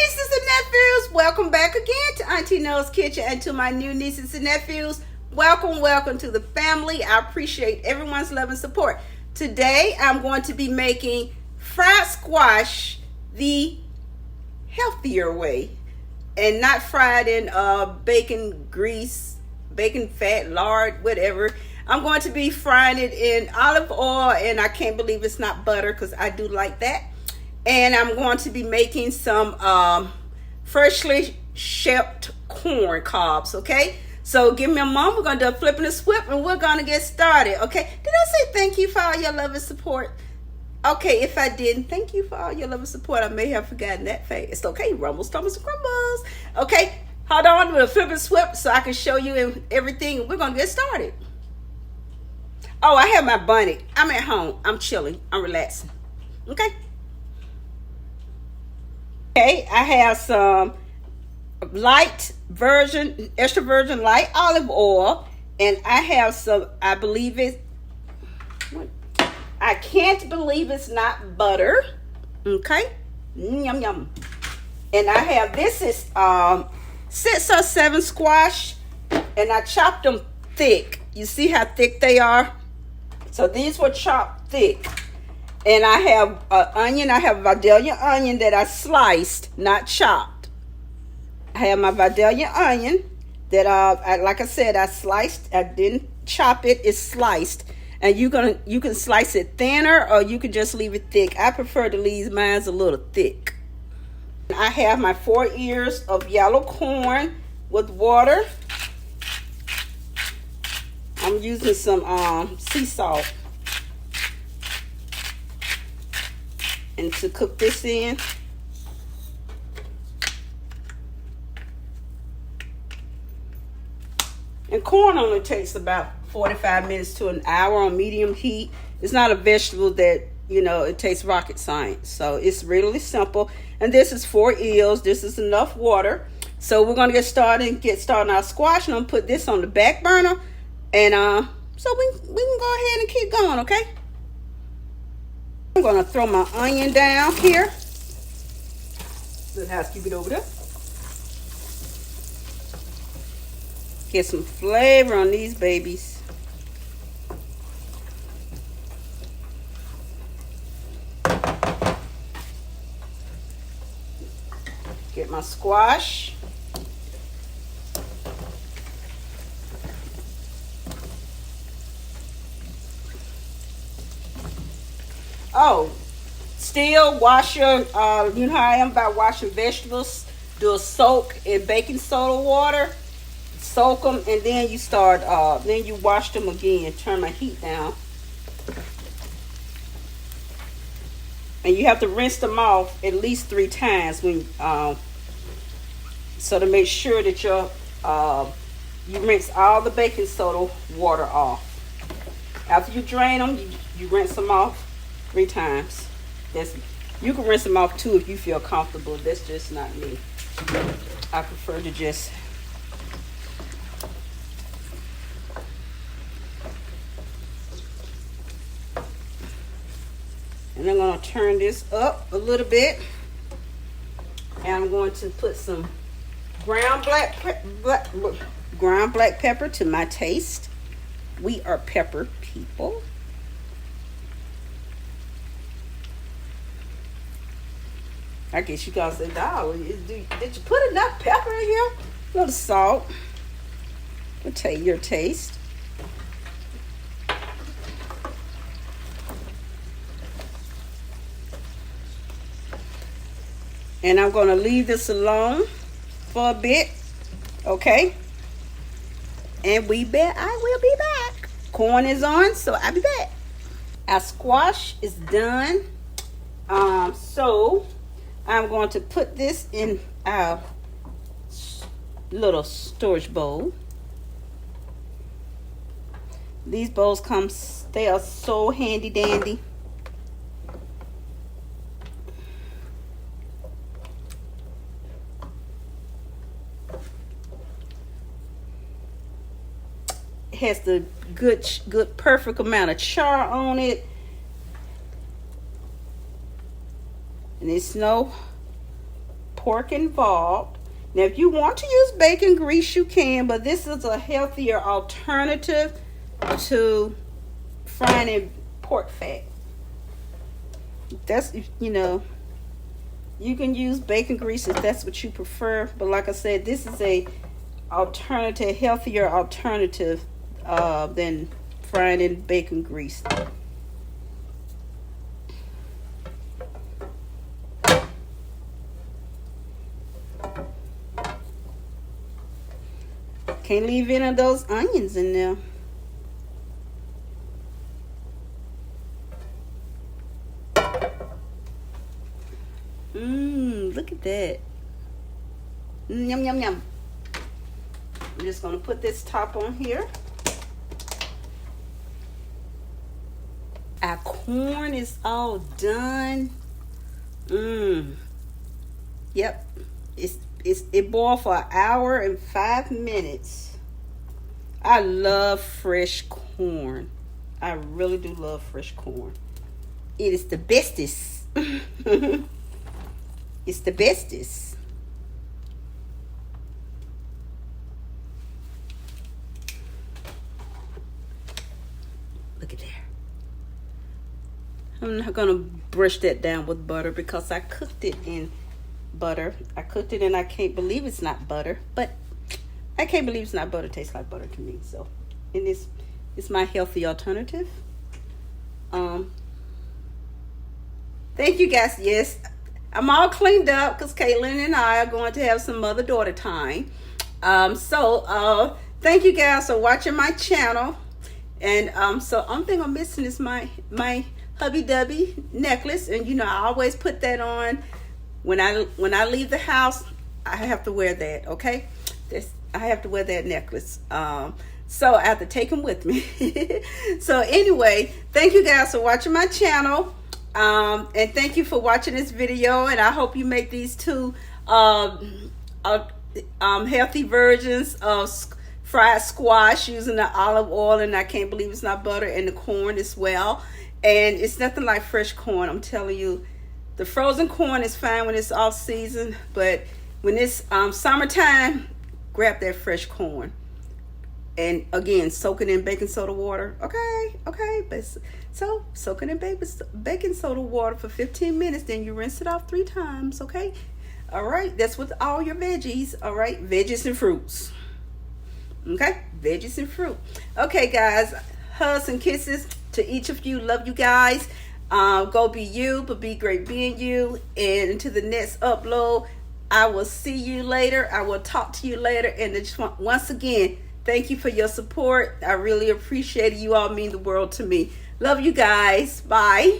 nieces and nephews, welcome back again to Auntie No's Kitchen, and to my new nieces and nephews, welcome to the family. I appreciate everyone's love and support. Today I'm going to be making fried squash the healthier way, and not fried in bacon grease, bacon fat, lard, whatever. I'm going to be frying it in olive oil, and I can't believe it's not butter because I do like that. And I'm going to be making some freshly shucked corn cobs, okay? So give me a moment. We're going to do a flip and a swip, and we're going to get started, okay? Did I say thank you for all your love and support? Okay, if I didn't, thank you for all your love and support. I may have forgotten that fast. Okay, rumbles, tumbles, and crumbles. Okay, hold on with a flip and swip so I can show you everything. We're going to get started. Oh, I have my bunny. I'm at home. I'm chilling. I'm relaxing. Okay? Okay, I have some light virgin, extra virgin light olive oil, and I have some, I believe it, I can't believe it's not butter. Okay, yum yum. And I have, this is 6 or 7 squash, and I chopped them thick. You see how thick they are? So these were chopped thick. And I have onion. I have Vidalia onion that I sliced, not chopped. I have my Vidalia onion that like I said, I sliced. I didn't chop it. It's sliced. And you can slice it thinner, or you can just leave it thick. I prefer to leave mine a little thick. I have my 4 ears of yellow corn with water. I'm using some sea salt. And to cook this in, and corn only takes about 45 minutes to an hour on medium heat. It's not a vegetable that, you know, it takes rocket science. So it's really simple. And this is 4 eels. This is enough water. So we're going to get started our squash. And I'm going to put this on the back burner. And so we can go ahead and keep going, okay? I'm going to throw my onion down here. Little housekeeping over there. Get some flavor on these babies. Get my squash. Oh, still wash your, you know how I am about washing vegetables. Do a soak in baking soda water. Soak them, and then you start, then you wash them again. Turn my heat down. And you have to rinse them off at least 3 times when, so to make sure that you rinse all the baking soda water off. After you drain them, you rinse them off 3 times. You can rinse them off too if you feel comfortable. That's just not me. I prefer to just and I'm going to turn this up a little bit, and I'm going to put some ground black pepper to my taste. We are pepper people. I guess you guys say, "Dog, did you put enough pepper in here?" A little salt. I'll tell you your taste. And I'm going to leave this alone for a bit, okay? And I will be back. Corn is on, so I'll be back. Our squash is done. So I'm going to put this in our little storage bowl. These bowls they are so handy dandy. It has the good perfect amount of char on it. And it's no pork involved. Now, if you want to use bacon grease, you can, but this is a healthier alternative to frying in pork fat. That's, you know, you can use bacon grease if that's what you prefer, but like I said, this is a alternative, healthier alternative than frying in bacon grease. Can't leave any of those onions in there. Look at that. Yum, yum, yum. I'm just going to put this top on here. Our corn is all done. Yep. It boiled for an hour and 5 minutes. I love fresh corn. I really do love fresh corn. It is the bestest. It's the bestest. Look at there. I'm not gonna brush that down with butter because I cooked it in butter. I cooked it and I can't believe it's not butter, but I can't believe it's not butter. It tastes like butter to me. So, and it's my healthy alternative. Thank you guys. Yes, I'm all cleaned up because Caitlin and I are going to have some mother-daughter time. Thank you guys for watching my channel. And so only thing I'm missing is my hubby-dubby necklace, and you know I always put that on when I leave the house. I have to wear that. Okay, I have to wear that necklace. So I have to take them with me. So anyway, thank you guys for watching my channel. And thank you for watching this video, and I hope you make these two healthy versions of fried squash using the olive oil, and I can't believe it's not butter, and the corn as well. And it's nothing like fresh corn. I'm telling you, the frozen corn is fine when it's off season, but when it's summertime, grab that fresh corn. And again, soak it in baking soda water. Okay, but so soak it in baking soda water for 15 minutes, then you rinse it off 3 times. Okay, all right, that's with all your veggies. All right, veggies and fruits. Okay, veggies and fruit. Okay guys, hugs and kisses to each of you. Love you guys. Go be you, but be great being you. And until the next upload, I will see you later. I will talk to you later. And just once again, thank you for your support. I really appreciate it. You all mean the world to me. Love you guys. Bye.